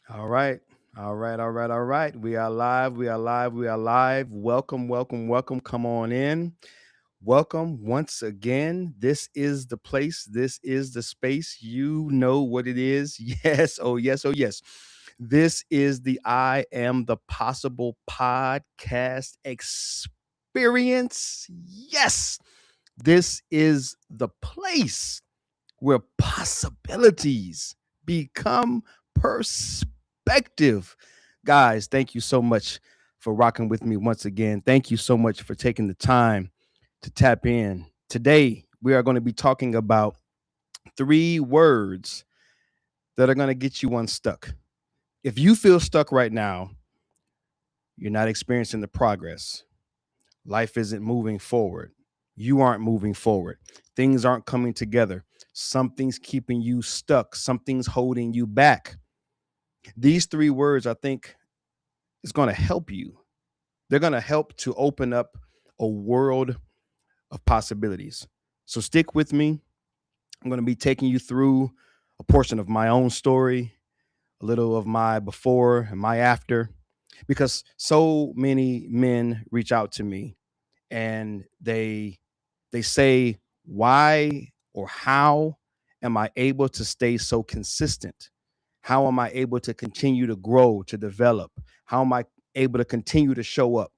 All right. All right. All right. All right. We are live. We are live. We are live. Welcome. Welcome. Welcome. Come on in. Welcome once again. This is the place. This is the space. You know what it is. Yes. Oh, yes. Oh, yes. This is the I Am the Possible podcast experience. Yes. This is the place where possibilities become perspective. Guys, thank you so much for rocking with me once again. Thank you so much for taking the time to tap in. Today, we are going to be talking about three words that are going to get you unstuck. If you feel stuck right now, you're not experiencing the progress. Life isn't moving forward. You aren't moving forward. Things aren't coming together. Something's keeping you stuck. Something's holding you back. These three words, I think, is going to help you. They're going to help to open up a world of possibilities. So stick with me. I'm going to be taking you through a portion of my own story, a little of my before and my after, because so many men reach out to me and they say, why or how am I able to stay so consistent? How am I able to continue to grow, to develop? How am I able to continue to show up?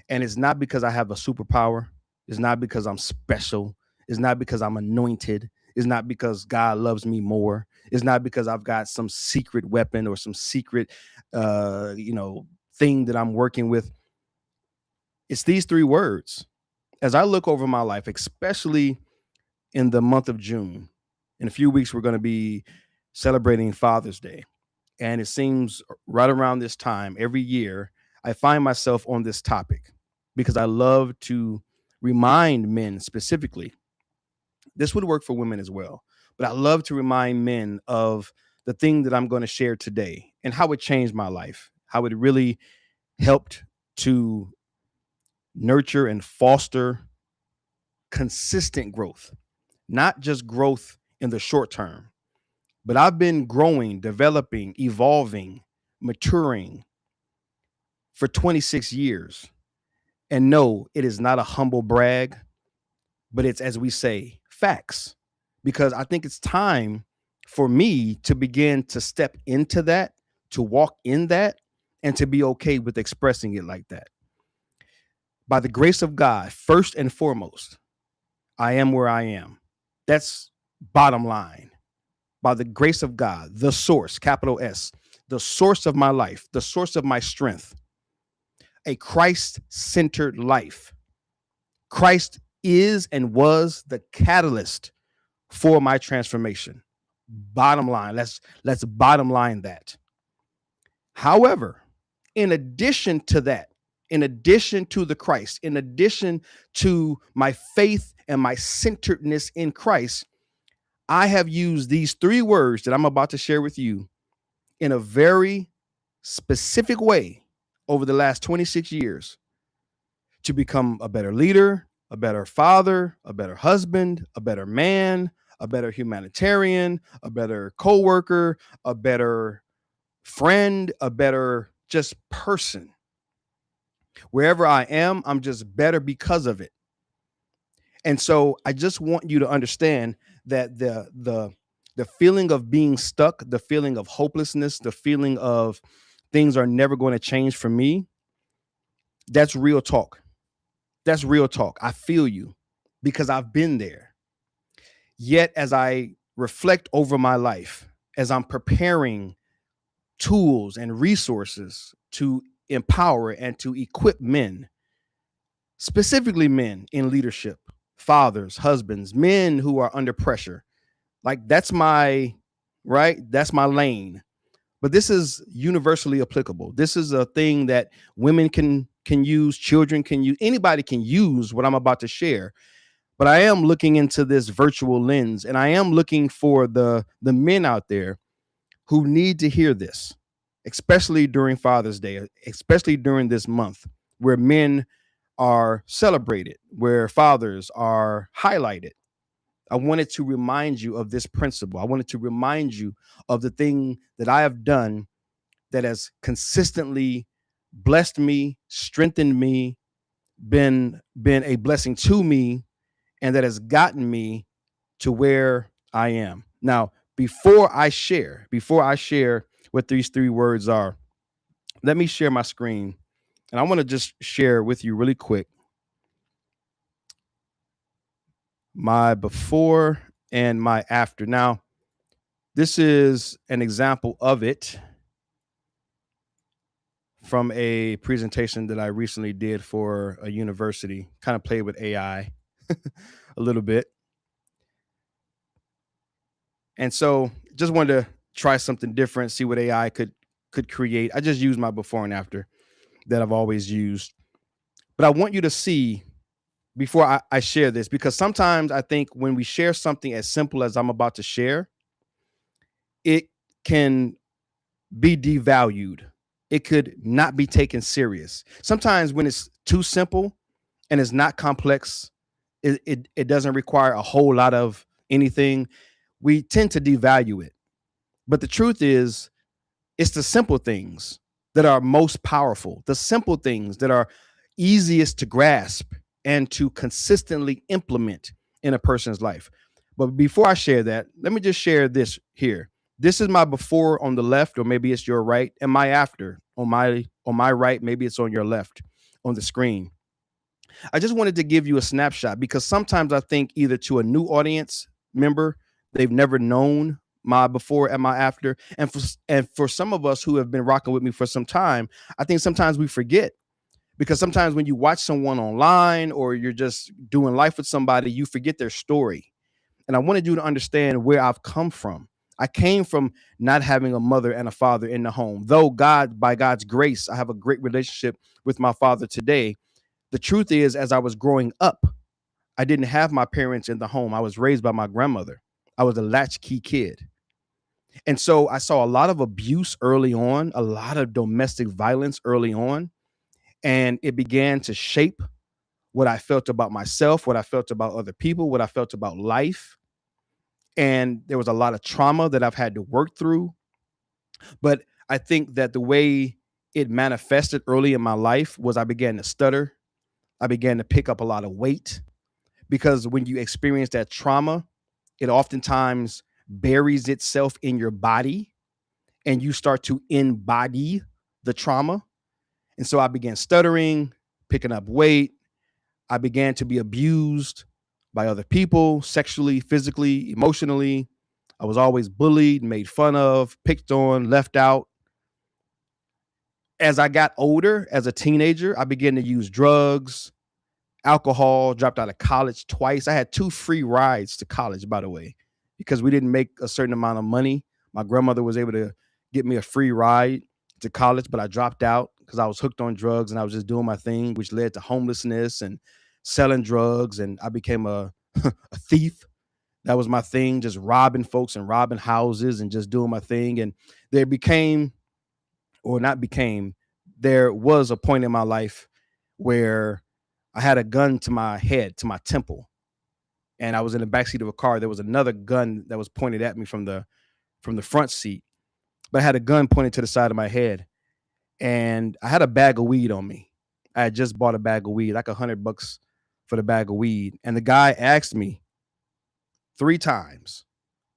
And it's not because I have a superpower. It's not because I'm special. It's not because I'm anointed. It's not because God loves me more. It's not because I've got some secret weapon or some secret, thing that I'm working with. It's these three words. As I look over my life, especially in the month of June, in a few weeks, we're going to be celebrating Father's Day. And it seems right around this time every year, I find myself on this topic because I love to remind men specifically. This would work for women as well, but I love to remind men of the thing that I'm going to share today and how it changed my life, how it really helped to nurture and foster consistent growth, not just growth in the short term, but I've been growing, developing, evolving, maturing for 26 years. And no, it is not a humble brag, but it's, as we say, facts. Because I think it's time for me to begin to step into that, to walk in that, and to be okay with expressing it like that. By the grace of God, first and foremost, I am where I am. That's bottom line. By the grace of God, the source, capital S, the source of my life, the source of my strength, a Christ centered life. Christ is and was the catalyst for my transformation. Bottom line, let's bottom line that. However, in addition to that, in addition to the Christ, in addition to my faith and my centeredness in Christ, I have used these three words that I'm about to share with you in a very specific way over the last 26 years to become a better leader, a better father, a better husband, a better man, a better humanitarian, a better coworker, a better friend, a better just person. Wherever I am, I'm just better because of it. And so I just want you to understand that the feeling of being stuck, the feeling of hopelessness, the feeling of things are never going to change for me, that's real talk. That's real talk. I feel you because I've been there. Yet as I reflect over my life, as I'm preparing tools and resources to empower and to equip men, specifically men in leadership, fathers, husbands, men who are under pressure. Like that's my right, that's my lane. But this is universally applicable. This is a thing that women can use, children can use, anybody can use what I'm about to share. But I am looking into this virtual lens and I am looking for the men out there who need to hear this, especially during Father's Day, especially during this month where men are celebrated, where fathers are highlighted. I wanted to remind you of this principle. I wanted to remind you of the thing that I have done that has consistently blessed me, strengthened me, been a blessing to me, and that has gotten me to where I am. Now, before I share what these three words are, let me share my screen. And I want to just share with you really quick my before and my after. Now, this is an example of it from a presentation that I recently did for a university. Kind of played with AI a little bit. And so just wanted to try something different, see what AI could create. I just used my before and after that I've always used. But I want you to see before I share this, because sometimes I think when we share something as simple as I'm about to share, it can be devalued. It could not be taken serious. Sometimes when it's too simple and it's not complex, it doesn't require a whole lot of anything. We tend to devalue it. But the truth is, it's the simple things that are most powerful, the simple things that are easiest to grasp and to consistently implement in a person's life. But before I share that, let me just share this here. This is my before on the left, or maybe it's your right, and my after on my right, maybe it's on your left on the screen. I just wanted to give you a snapshot because sometimes I think either to a new audience member, they've never known my before and my after, and for some of us who have been rocking with me for some time, I think sometimes we forget, because sometimes when you watch someone online or you're just doing life with somebody, you forget their story. And I wanted you to understand where I've come from. I came from not having a mother and a father in the home. Though God, by God's grace, I have a great relationship with my father today. The truth is, as I was growing up, I didn't have my parents in the home. I was raised by my grandmother. I was a latchkey kid. And so I saw a lot of abuse early on, a lot of domestic violence early on. And it began to shape what I felt about myself, what I felt about other people, what I felt about life. And there was a lot of trauma that I've had to work through. But I think that the way it manifested early in my life was I began to stutter. I began to pick up a lot of weight, because when you experience that trauma, it oftentimes buries itself in your body and you start to embody the trauma. And so I began stuttering, picking up weight. I began to be abused by other people, sexually, physically, emotionally. I was always bullied, made fun of, picked on, left out. As I got older, as a teenager, I began to use drugs, alcohol, dropped out of college twice. I had 2 free rides to college, by the way, because we didn't make a certain amount of money. My grandmother was able to get me a free ride to college, but I dropped out because I was hooked on drugs and I was just doing my thing, which led to homelessness and selling drugs. And I became a, a thief. That was my thing, just robbing folks and robbing houses and just doing my thing. And there became, or not became, there was a point in my life where I had a gun to my head, to my temple, and I was in the backseat of a car. There was another gun that was pointed at me from the front seat, but I had a gun pointed to the side of my head, and I had a bag of weed on me. I had just bought a bag of weed, like $100 for the bag of weed, and the guy asked me 3 times.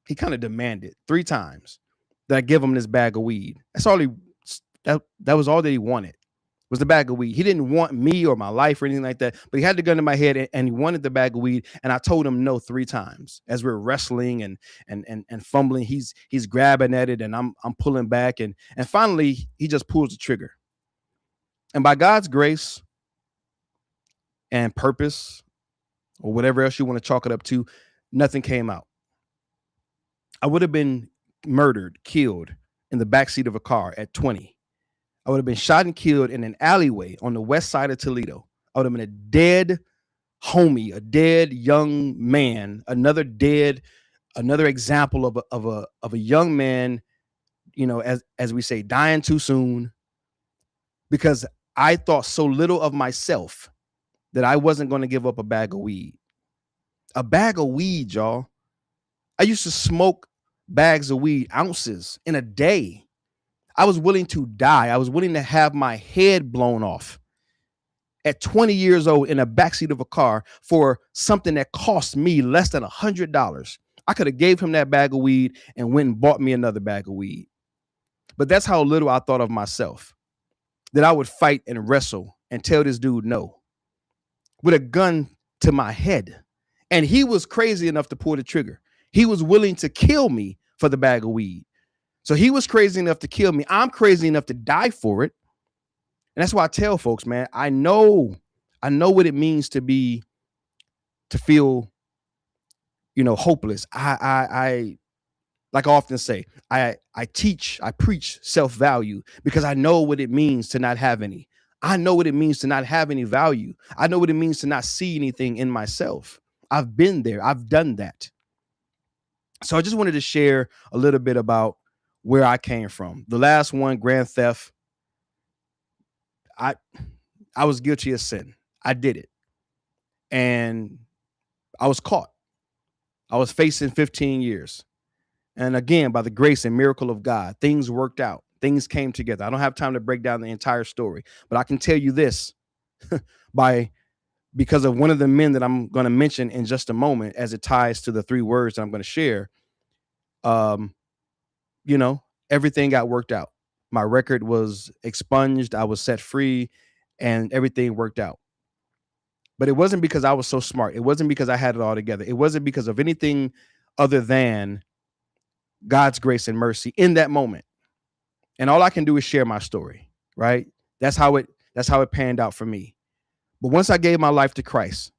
He kind of demanded 3 times that I give him this bag of weed. That's all he. That was all that he wanted, was the bag of weed. He didn't want me or my life or anything like that, but he had the gun in my head and he wanted the bag of weed. And I told him no 3 times. As we're wrestling and fumbling, he's grabbing at it and I'm pulling back, and finally he just pulls the trigger. And by God's grace and purpose, or whatever else you want to chalk it up to, nothing came out. I would have been murdered, killed in the backseat of a car at 20. I would have been shot and killed in an alleyway on the west side of Toledo. I would have been a dead homie, a dead young man, another example of a young man, as we say, dying too soon, because I thought so little of myself that I wasn't going to give up a bag of weed. A bag of weed, y'all. I used to smoke bags of weed, ounces in a day. I was willing to die. I was willing to have my head blown off at 20 years old in a backseat of a car for something that cost me less than $100. I could have gave him that bag of weed and went and bought me another bag of weed. But that's how little I thought of myself, that I would fight and wrestle and tell this dude no with a gun to my head. And he was crazy enough to pull the trigger. He was willing to kill me for the bag of weed. So he was crazy enough to kill me. I'm crazy enough to die for it. And that's why I tell folks, man, I know what it means to feel, hopeless. I like I often say, I preach self-value because I know what it means to not have any. I know what it means to not have any value. I know what it means to not see anything in myself. I've been there. I've done that. So I just wanted to share a little bit about where I came from. The last one, grand theft. I was guilty of sin. I did it. And I was caught. I was facing 15 years. And again, by the grace and miracle of God, things worked out. Things came together. I don't have time to break down the entire story, but I can tell you this because of one of the men that I'm going to mention in just a moment, as it ties to the three words that I'm going to share. Everything got worked out. My record was expunged. I was set free and everything worked out. But it wasn't because I was so smart. It wasn't because I had it all together. It wasn't because of anything other than God's grace and mercy in that moment. And all I can do is share my story, right? That's how it panned out for me. But once I gave my life to Christ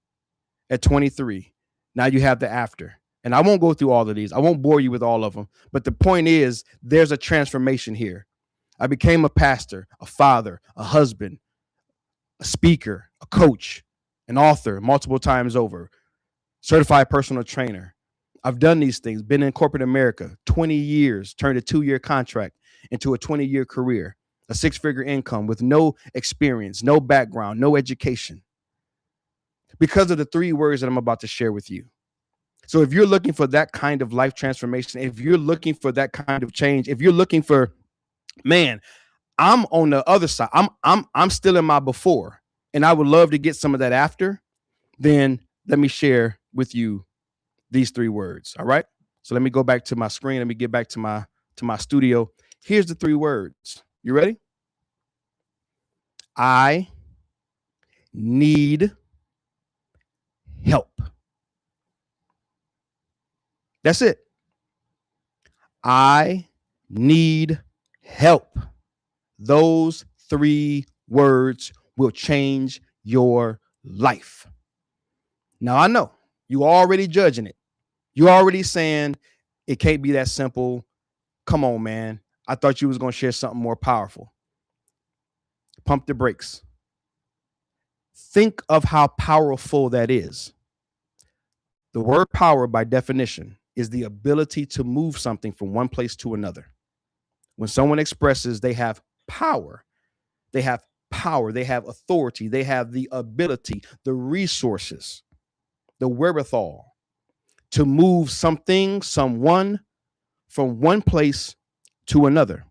at 23, now you have the after. And I won't go through all of these. I won't bore you with all of them. But the point is, there's a transformation here. I became a pastor, a father, a husband, a speaker, a coach, an author multiple times over, certified personal trainer. I've done these things, been in corporate America, 20 years, turned a 2-year contract into a 20-year career, a 6-figure income with no experience, no background, no education, because of the three words that I'm about to share with you. So if you're looking for that kind of life transformation, if you're looking for that kind of change, if you're looking for, man, I'm on the other side, I'm still in my before, and I would love to get some of that after, then let me share with you these three words. All right. So let me go back to my screen. Let me get back to my studio. Here's the three words. You ready? I need help. That's it. I need help. Those three words will change your life. Now, I know you already judging it. You're already saying it can't be that simple. Come on, man. I thought you was going to share something more powerful. Pump the brakes. Think of how powerful that is. The word power, by definition, is the ability to move something from one place to another. When someone expresses they have power, they have authority, they have the ability, the resources, the wherewithal to move something, someone from one place to another.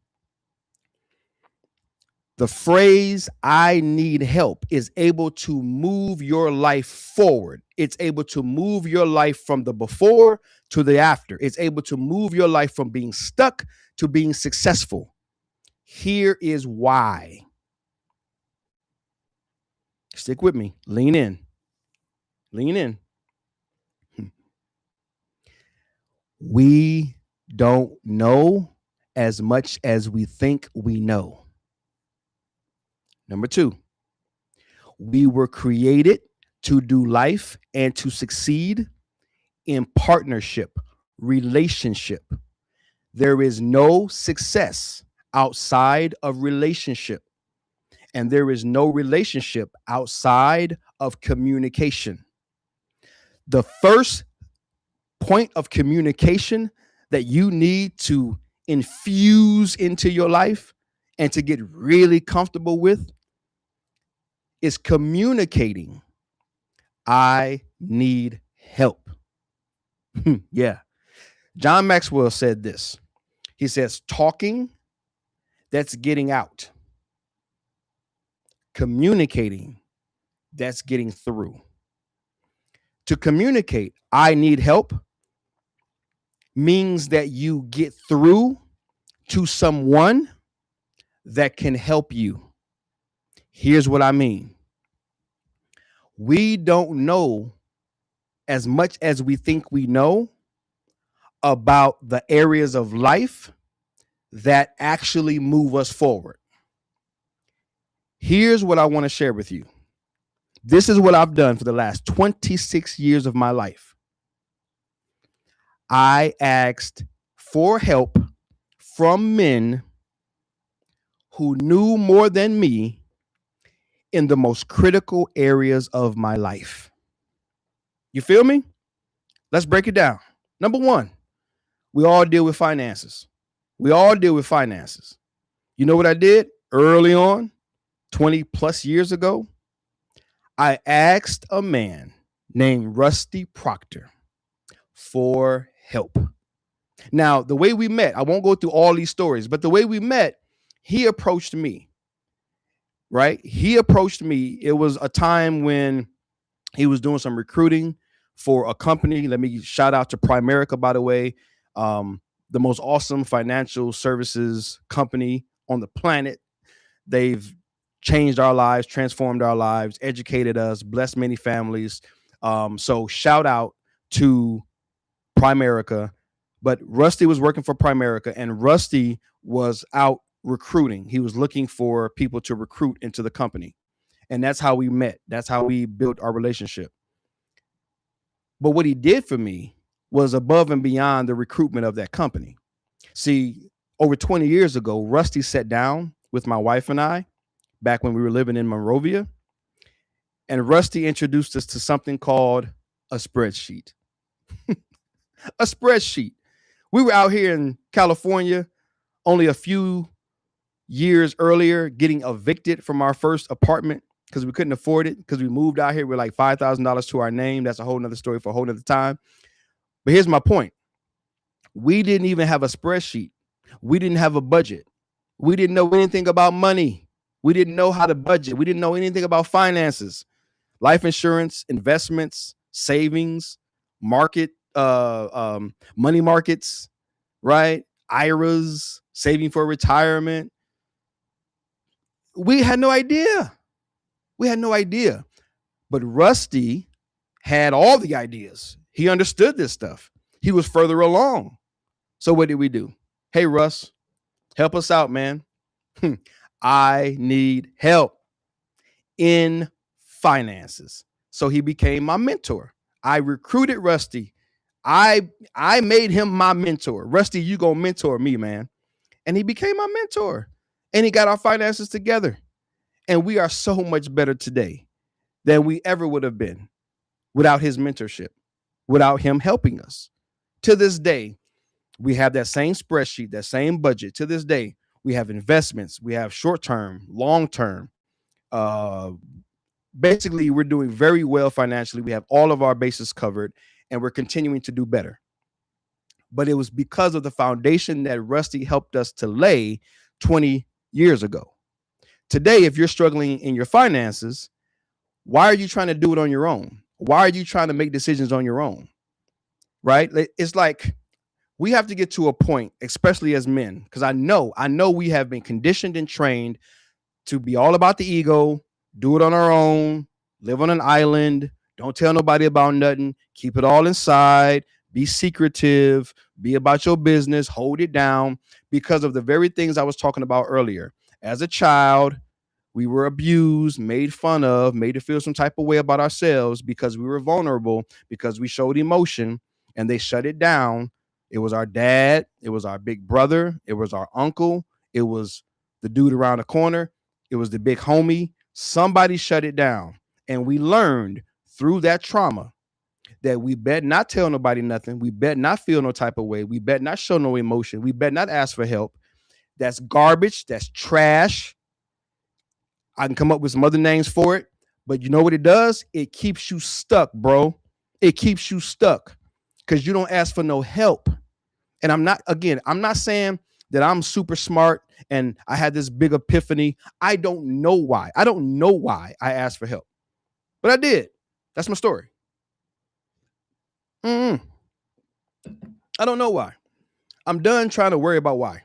The phrase "I need help" is able to move your life forward. It's able to move your life from the before to the after. It's able to move your life from being stuck to being successful. Here is why. Stick with me. Lean in. Lean in. We don't know as much as we think we know. Number two, we were created to do life and to succeed in partnership, relationship. There is no success outside of relationship, and there is no relationship outside of communication. The first point of communication that you need to infuse into your life and to get really comfortable with is communicating. I need help. Yeah. John Maxwell said this. He says, talking that's getting out. Communicating, that's getting through. To communicate, I need help, means that you get through to someone that can help you. Here's what I mean. We don't know as much as we think we know about the areas of life that actually move us forward. Here's what I want to share with you. This is what I've done for the last 26 years of my life. I asked for help from men who knew more than me in the most critical areas of my life. You feel me? Let's break it down. Number one, we all deal with finances. We all deal with finances. You know what I did early on, 20 plus years ago? I asked a man named Rusty Proctor for help. Now, the way we met, I won't go through all these stories, but the way we met, he approached me, right? He approached me. It was a time when he was doing some recruiting for a company. Let me shout out to Primerica, by the way, the most awesome financial services company on the planet. They've changed our lives, transformed our lives, educated us, blessed many families. So shout out to Primerica. But Rusty was working for Primerica, and Rusty was out recruiting. He was looking for people to recruit into the company. And that's how we met. That's how we built our relationship. But what he did for me was above and beyond the recruitment of that company. See, over 20 years ago, Rusty sat down with my wife and I back when we were living in Monrovia. And Rusty introduced us to something called a spreadsheet. A spreadsheet. We were out here in California only a few years earlier, getting evicted from our first apartment because we couldn't afford it, because we moved out here with like $5,000 to our name. That's a whole nother story for a whole nother time. But here's my point. We didn't even have a spreadsheet. We didn't have a budget. We didn't know anything about money. We didn't know how to budget. We didn't know anything about finances, life insurance, investments, savings, market, money markets, right? IRAs, saving for retirement. We had no idea. We had no idea. But Rusty had all the ideas. He understood this stuff. He was further along. So what did we do? Hey, Russ, help us out, man. I need help in finances. So he became my mentor. I recruited Rusty. I made him my mentor. Rusty, you gonna mentor me, man. And he became my mentor. And he got our finances together. And we are so much better today than we ever would have been without his mentorship, without him helping us. To this day, we have that same spreadsheet, that same budget. To this day, we have investments. We have short-term, long-term. Basically, we're doing very well financially. We have all of our bases covered, and we're continuing to do better. But it was because of the foundation that Rusty helped us to lay 20 years ago. Today, if you're struggling in your finances, why are you trying to do it on your own? Why are you trying to make decisions on your own? Right? It's like we have to get to a point, especially as men, because I know we have been conditioned and trained to be all about the ego, do it on our own, live on an island, don't tell nobody about nothing, keep it all inside, be secretive, be about your business, hold it down, because of the very things I was talking about earlier. As a child, we were abused, made fun of, made to feel some type of way about ourselves because we were vulnerable, because we showed emotion, and they shut it down. It was our dad. It was our big brother. It was our uncle. It was the dude around the corner. It was the big homie. Somebody shut it down. And we learned through that trauma that we better not tell nobody nothing. We better not feel no type of way. We better not show no emotion. We better not ask for help. That's garbage. That's trash. I can come up with some other names for it. But you know what it does? It keeps you stuck, bro. It keeps you stuck because you don't ask for no help. And I'm not saying that I'm super smart and I had this big epiphany. I don't know why. I don't know why I asked for help, but I did. That's my story. Mm-mm. I don't know why. I'm done trying to worry about why.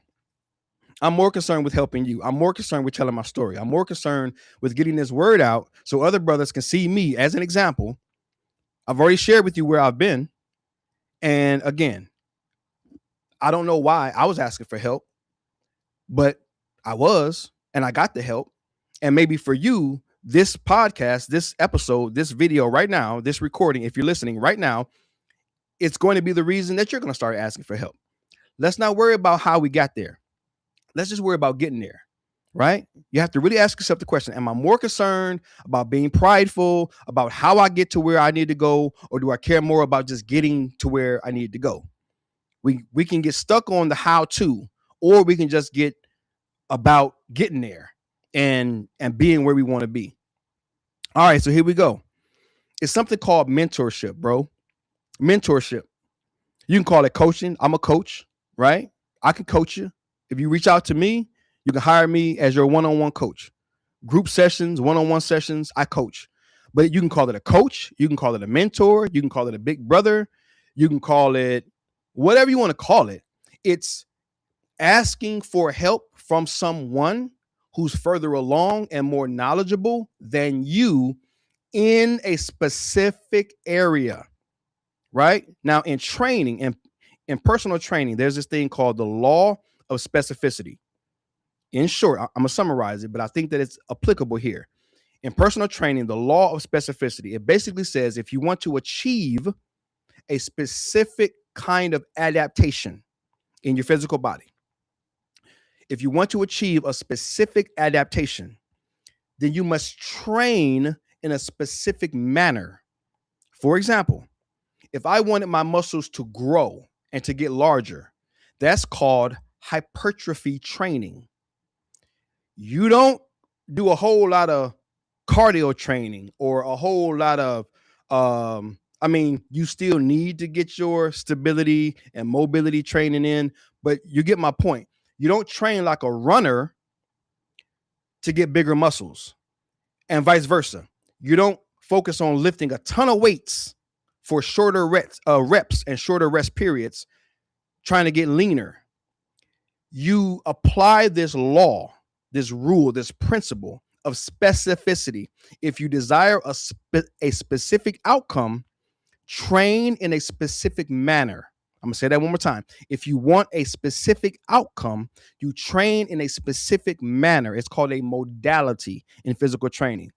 I'm more concerned with helping you. I'm more concerned with telling my story. I'm more concerned with getting this word out so other brothers can see me as an example. I've already shared with you where I've been. And again, I don't know why I was asking for help, but I was, and I got the help. And maybe for you, this podcast, this episode, this video right now, this recording, if you're listening right now, it's going to be the reason that you're going to start asking for help. Let's not worry about how we got there. Let's just worry about getting there, right? You have to really ask yourself the question, am I more concerned about being prideful, about how I get to where I need to go, or do I care more about just getting to where I need to go? We can get stuck on the how to, or we can just get about getting there and being where we want to be. All right, so here we go. It's something called mentorship, bro. Mentorship. You can call it coaching. I'm a coach, right? I can coach you. If you reach out to me, you can hire me as your one-on-one coach. Group sessions, one-on-one sessions, I coach. But you can call it a coach. You can call it a mentor. You can call it a big brother. You can call it whatever you want to call it. It's asking for help from someone who's further along and more knowledgeable than you in a specific area, right? Now, in training and in personal training, there's this thing called the law of specificity. In short, I'm going to summarize it, but I think that it's applicable here. In personal training, the law of specificity, it basically says if you want to achieve a specific kind of adaptation in your physical body, if you want to achieve a specific adaptation, then you must train in a specific manner. For example, if I wanted my muscles to grow and to get larger, that's called hypertrophy training. You don't do a whole lot of cardio training or a whole lot of, you still need to get your stability and mobility training in, but you get my point. You don't train like a runner to get bigger muscles and vice versa. You don't focus on lifting a ton of weights for shorter reps and shorter rest periods, trying to get leaner. You apply this law, this rule, this principle of specificity. If you desire a specific outcome, train in a specific manner. I'm going to say that one more time. If you want a specific outcome, you train in a specific manner. It's called a modality in physical training.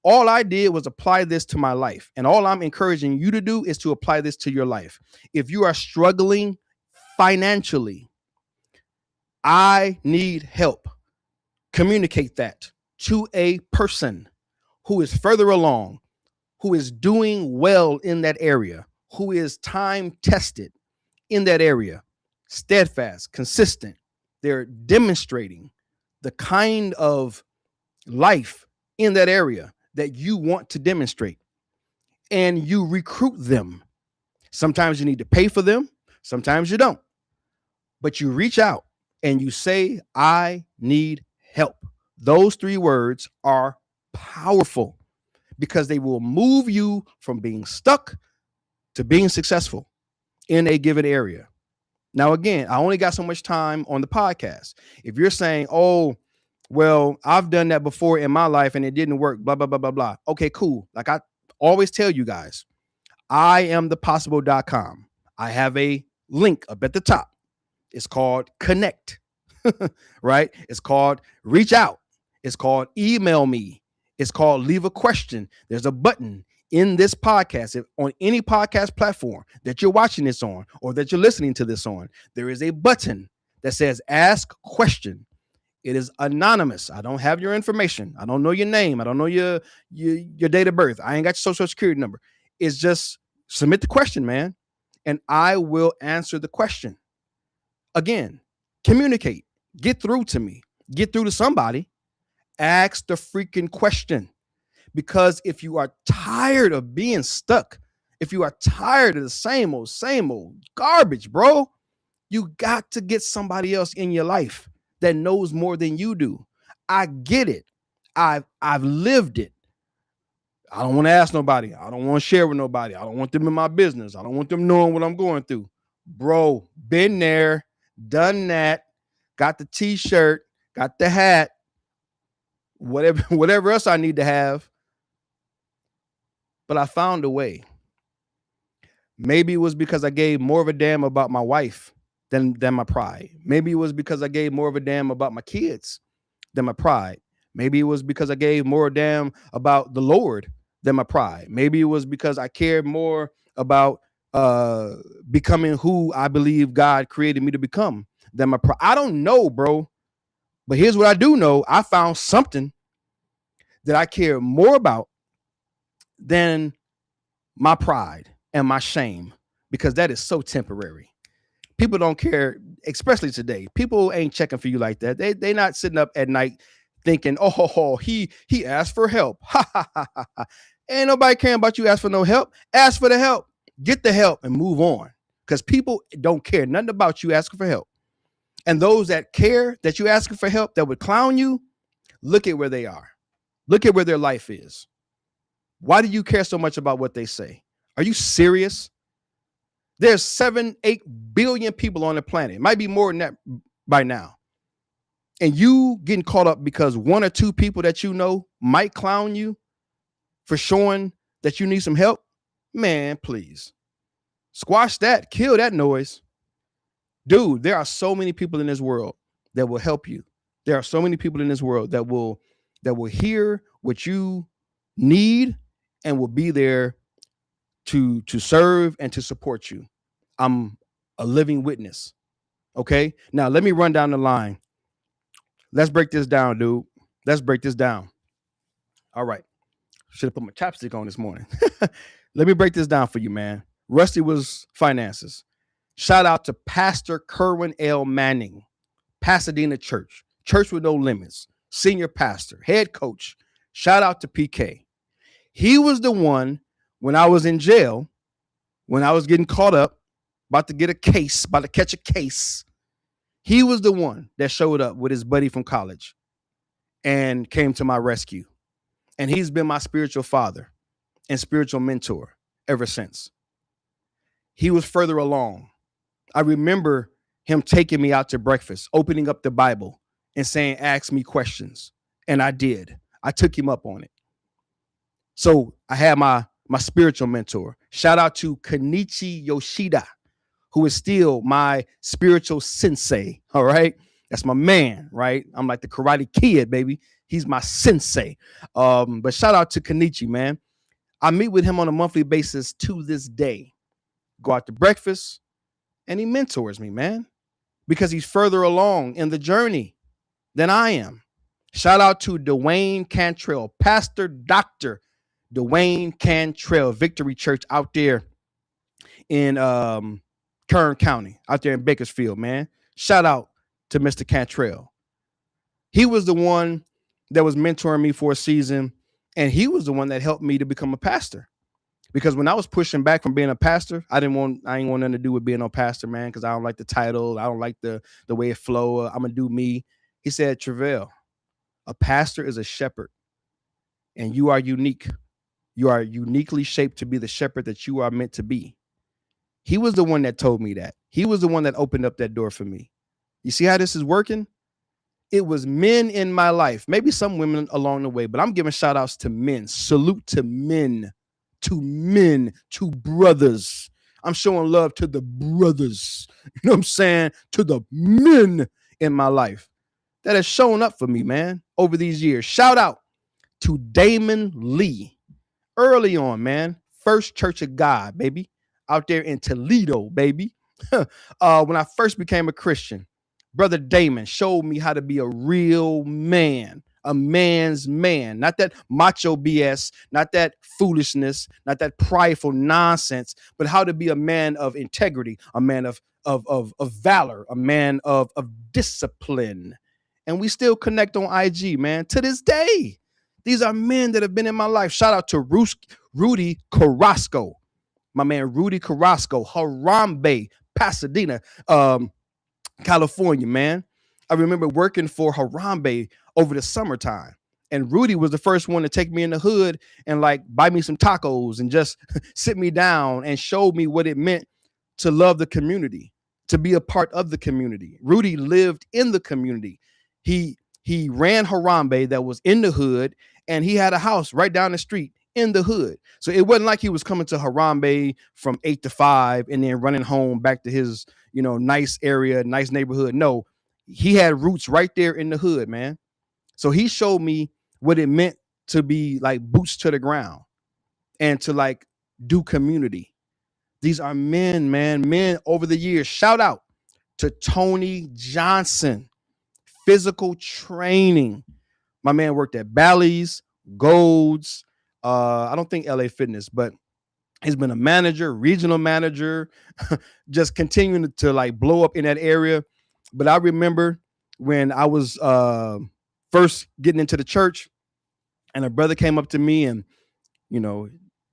All I did was apply this to my life. And all I'm encouraging you to do is to apply this to your life. If you are struggling financially, I need help. Communicate that to a person who is further along, who is doing well in that area, who is time tested in that area, steadfast, consistent. They're demonstrating the kind of life in that area that you want to demonstrate, and you recruit them. Sometimes you need to pay for them. Sometimes you don't, but you reach out and you say, I need help. Those 3 words are powerful because they will move you from being stuck to being successful in a given area. Now, again, I only got so much time on the podcast. If you're saying, oh, well, I've done that before in my life and it didn't work, blah, blah, blah, blah, blah. Okay, cool. Like I always tell you guys, iAMthepossible.com. I have a link up at the top. It's called Connect, right? It's called Reach Out. It's called Email Me. It's called Leave a Question. There's a button in this podcast, if on any podcast platform that you're watching this on or that you're listening to this on, there is a button that says Ask Question. It is anonymous. I don't have your information. I don't know your name. I don't know your date of birth. I ain't got your social security number. It's just submit the question, man, and I will answer the question. Again, communicate. Get through to me. Get through to somebody. Ask the freaking question. Because if you are tired of being stuck, if you are tired of the same old garbage, bro, You got to get somebody else in your life that knows more than you do. I get it. I've lived it. I don't want to ask nobody. I don't want to share with nobody. I don't want them in my business. I don't want them knowing what I'm going through. Bro, been there, done that, got the t-shirt, got the hat, whatever else I need to have. But I found a way. Maybe it was because I gave more of a damn about my wife than my pride. Maybe it was because I gave more of a damn about my kids than my pride. Maybe it was because I gave more damn about the Lord than my pride. Maybe it was because I cared more about becoming who I believe God created me to become than my pride. I don't know, bro. But here's what I do know. I found something that I care more about than my pride and my shame, because that is so temporary. People don't care, especially today. People ain't checking for you like that. They not sitting up at night thinking, oh, he asked for help. Ha ha ha ha. Ain't nobody caring about you ask for no help. Ask for the help. Get the help and move on. Because people don't care nothing about you asking for help. And those that care that you asking for help that would clown you, look at where they are. Look at where their life is. Why do you care so much about what they say? Are you serious? There's 7-8 billion people on the planet. It might be more than that by now. And you getting caught up because one or two people that you know might clown you for showing that you need some help? Man, please. Squash that. Kill that noise. Dude, there are so many people in this world that will help you. There are so many people in this world that will hear what you need and will be there to serve and to support you. I'm a living witness. Okay. Now let me run down the line. Let's break this down, dude. Let's break this down. All right. Should have put my chapstick on this morning. Let me break this down for you, man. Rusty was finances. Shout out to Pastor Kerwin L. Manning, Pasadena Church, Church with No Limits, senior pastor, head coach. Shout out to PK. He was the one when I was in jail, when I was getting caught up, about to catch a case. He was the one that showed up with his buddy from college and came to my rescue. And he's been my spiritual father and spiritual mentor ever since. He was further along. I remember him taking me out to breakfast, opening up the Bible and saying, ask me questions. And I did. I took him up on it. So I had my spiritual mentor. Shout out to Kenichi Yoshida, who is still my spiritual sensei. All right. That's my man, right? I'm like the Karate Kid, baby. He's my sensei. But shout out to Kenichi, man. I meet with him on a monthly basis to this day. Go out to breakfast, and he mentors me, man, because he's further along in the journey than I am. Shout out to Dwayne Cantrell, Pastor Dr. Dwayne Cantrell, Victory Church out there in Kern County, out there in Bakersfield, man. Shout out to Mr. Cantrell. He was the one that was mentoring me for a season, and he was the one that helped me to become a pastor. Because when I was pushing back from being a pastor, I ain't want nothing to do with being a pastor, man, because I don't like the title. I don't like the way it flow. I'm going to do me. He said, Travell, a pastor is a shepherd, and you are unique. You are uniquely shaped to be the shepherd that you are meant to be. He was the one that told me that. He was the one that opened up that door for me. You see how this is working? It was men in my life, maybe some women along the way, but I'm giving shout outs to men. Salute to men, to brothers. I'm showing love to the brothers, you know what I'm saying? To the men in my life that has shown up for me, man, over these years. Shout out to Damon Lee. Early on, man, First Church of God, baby, out there in Toledo, baby. When I first became a Christian, Brother Damon showed me how to be a real man, a man's man, not that macho BS, not that foolishness, not that prideful nonsense, but how to be a man of integrity, a man of valor, a man of discipline. And we still connect on IG, man, to this day. These are men that have been in my life. Shout out to Rudy Carrasco, my man Rudy Carrasco, Harambe, Pasadena. California, man. I remember working for Harambe over the summertime. And Rudy was the first one to take me in the hood and like buy me some tacos and just sit me down and show me what it meant to love the community, to be a part of the community. Rudy lived in the community. He ran Harambe that was in the hood, and he had a house right down the street in the hood. So it wasn't like he was coming to Harambe from 8 to 5 and then running home back to his, nice area, nice neighborhood. No, he had roots right there in the hood, man. So he showed me what it meant to be like boots to the ground and to like do community. These are men, man, men over the years. Shout out to Tony Johnson, physical training. My man worked at Bally's, Golds. I don't think LA Fitness, but he's been a manager, regional manager, just continuing to like blow up in that area. But I remember when I was first getting into the church, and a brother came up to me and,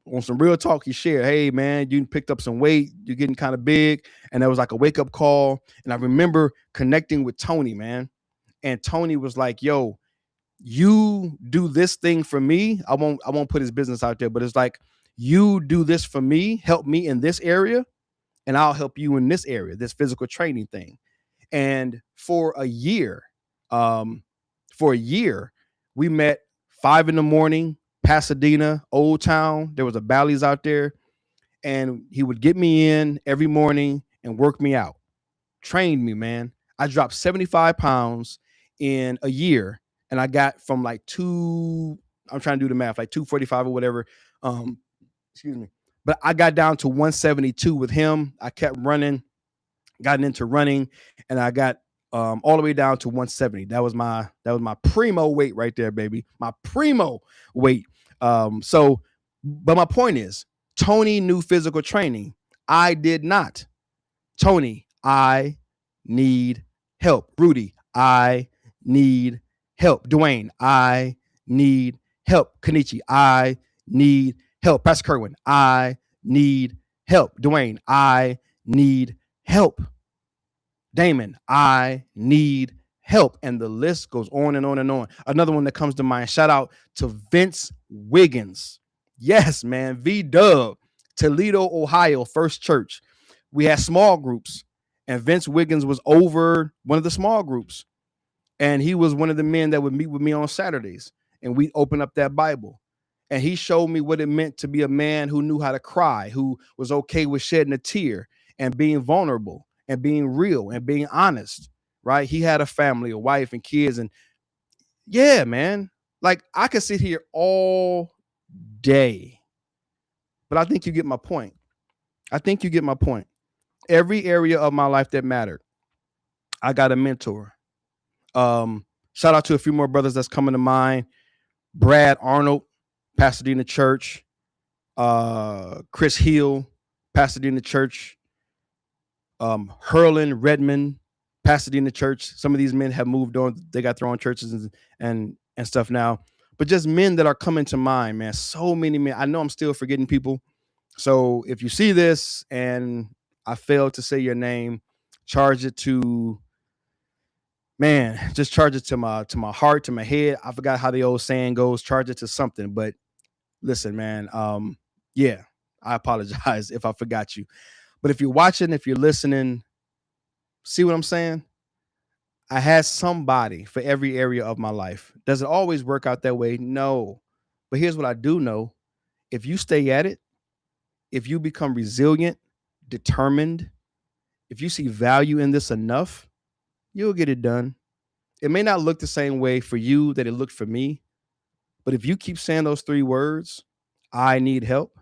on some real talk, he shared, "Hey, man, you picked up some weight. You're getting kind of big." And that was like a wake up call. And I remember connecting with Tony, man. And Tony was like, "Yo, you do this thing for me." I won't put his business out there, but it's like, you do this for me, help me in this area, and I'll help you in this area, this physical training thing. And um, for a year, we met 5 in the morning, Pasadena, Old Town. There was a Bally's out there, and he would get me in every morning and work me out, trained me, man. I dropped 75 pounds in a year, and I got from like I'm trying to do the math, like 245 or whatever. Excuse me. But I got down to 172 with him. I kept running, gotten into running, and I got all the way down to 170. That was my primo weight right there, baby. My primo weight. But my point is, Tony knew physical training. I did not. Tony, I need help. Rudy, I need help. Dwayne, I need help. Kenichi, I need help. Pastor Kerwin, I need help. Dwayne, I need help. Damon, I need help. And the list goes on and on and on. Another one that comes to mind, shout out to Vince Wiggins. Yes, man. V-Dub, Toledo, Ohio, First Church. We had small groups, and Vince Wiggins was over one of the small groups. And he was one of the men that would meet with me on Saturdays, and we'd open up that Bible. And he showed me what it meant to be a man who knew how to cry, who was okay with shedding a tear and being vulnerable and being real and being honest, right? He had a family, a wife and kids. And yeah, man, like I could sit here all day, but I think you get my point. I think you get my point. Every area of my life that mattered, I got a mentor. Shout out to a few more brothers that's coming to mind. Brad Arnold, Pasadena Church. Chris Hill, Pasadena Church. Hurlin Redmond, Pasadena Church. Some of these men have moved on. They got their own churches and stuff now. But just men that are coming to mind, man. So many men. I know I'm still forgetting people. So if you see this and I failed to say your name, charge it to, man, just charge it to my heart, to my head. I forgot how the old saying goes. Charge it to something. But listen, man. Yeah, I apologize if I forgot you. But if you're watching, if you're listening, see what I'm saying? I had somebody for every area of my life. Does it always work out that way? No. But here's what I do know. If you stay at it, if you become resilient, determined, if you see value in this enough, you'll get it done. It may not look the same way for you that it looked for me, but if you keep saying those 3 words, I need help,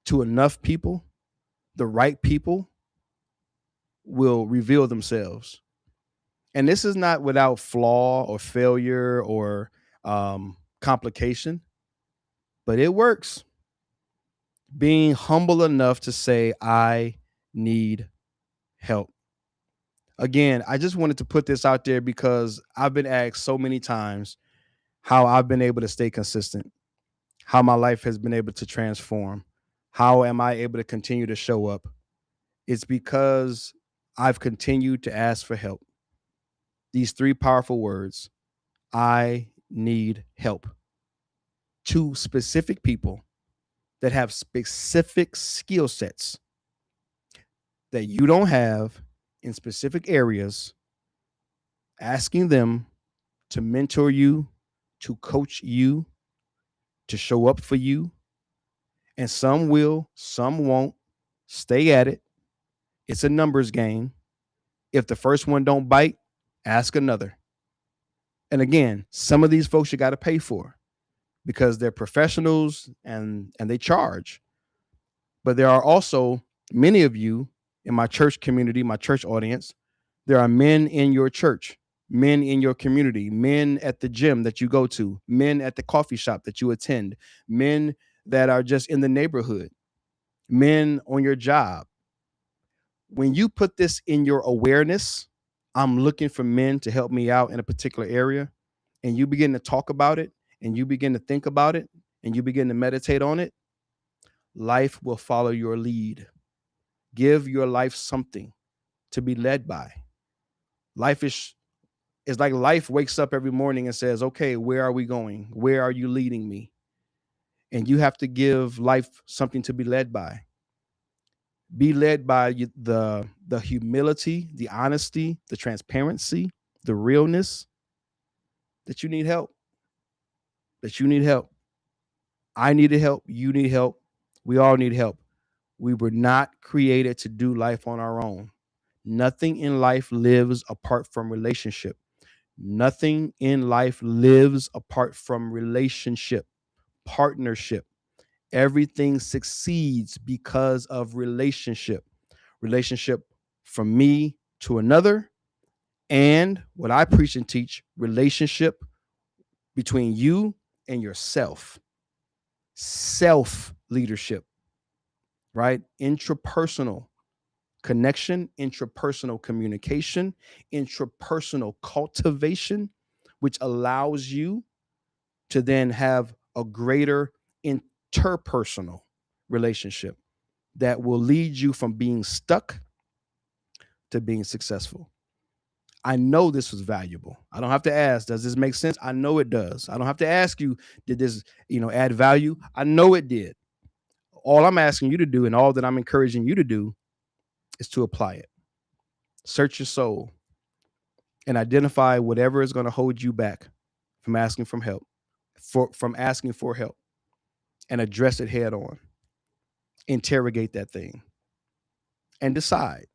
to enough people, the right people will reveal themselves. And this is not without flaw or failure or complication, but it works. Being humble enough to say, I need help. Again, I just wanted to put this out there because I've been asked so many times how I've been able to stay consistent, how my life has been able to transform, how am I able to continue to show up. It's because I've continued to ask for help. These three powerful words, I need help, to specific people that have specific skill sets that you don't have in specific areas, asking them to mentor you, to coach you, to show up for you. And some will, some won't. Stay at it. It's a numbers game. If the first one don't bite, ask another. And again, some of these folks you got to pay for because they're professionals and they charge. But there are also many of you in my church community, my church audience. There are men in your church, men in your community, men at the gym that you go to, men at the coffee shop that you attend, men that are just in the neighborhood, men on your job. When you put this in your awareness, I'm looking for men to help me out in a particular area, and you begin to talk about it, and you begin to think about it, and you begin to meditate on it, life will follow your lead. Give your life something to be led by. Life is like life wakes up every morning and says, okay, where are we going? Where are you leading me? And you have to give life something to be led by. Be led by the humility, the honesty, the transparency, the realness that you need help. That you need help. I needed help. You need help. We all need help. We were not created to do life on our own. Nothing in life lives apart from relationship. Nothing in life lives apart from relationship, partnership. Everything succeeds because of relationship. Relationship from me to another, and what I preach and teach, relationship between you and yourself. Self leadership, right? Intrapersonal connection, intrapersonal communication, intrapersonal cultivation, which allows you to then have a greater interpersonal relationship that will lead you from being stuck to being successful. I know this was valuable. I don't have to ask, does this make sense? I know it does. I don't have to ask you, did this, add value? I know it did. All I'm asking you to do and all that I'm encouraging you to do is to apply it. Search your soul and identify whatever is going to hold you back from asking for help, from asking for help, and address it head on. Interrogate that thing and decide.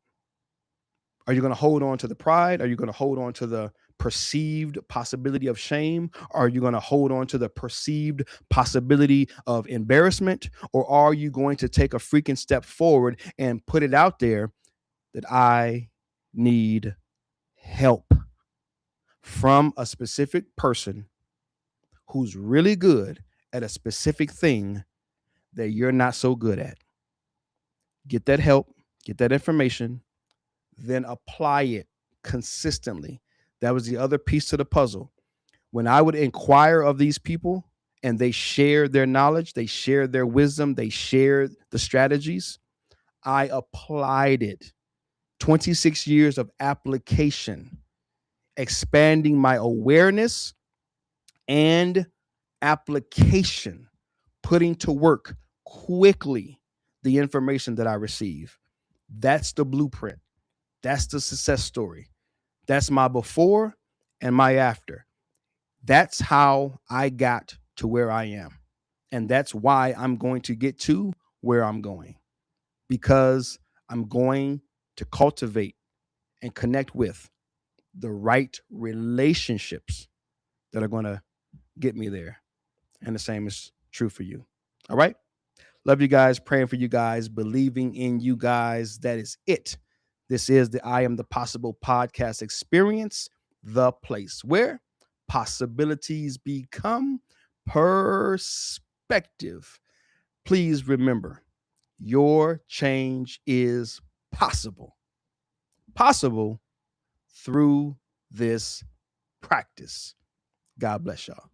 Are you going to hold on to the pride? Are you going to hold on to the perceived possibility of shame? Are you going to hold on to the perceived possibility of embarrassment? Or are you going to take a freaking step forward and put it out there that I need help from a specific person who's really good at a specific thing that you're not so good at? Get that help, get that information, then apply it consistently. That was the other piece to the puzzle. When I would inquire of these people and they shared their knowledge, they shared their wisdom, they shared the strategies, I applied it. 26 years of application, expanding my awareness and application, putting to work quickly the information that I receive. That's the blueprint. That's the success story. That's my before and my after. That's how I got to where I am. And that's why I'm going to get to where I'm going, because I'm going to cultivate and connect with the right relationships that are going to get me there. And the same is true for you. All right. Love you guys, praying for you guys, believing in you guys. That is it. This is the I Am the Possible podcast experience, the place where possibilities become perspective. Please remember, your change is possible. Possible through this practice. God bless y'all.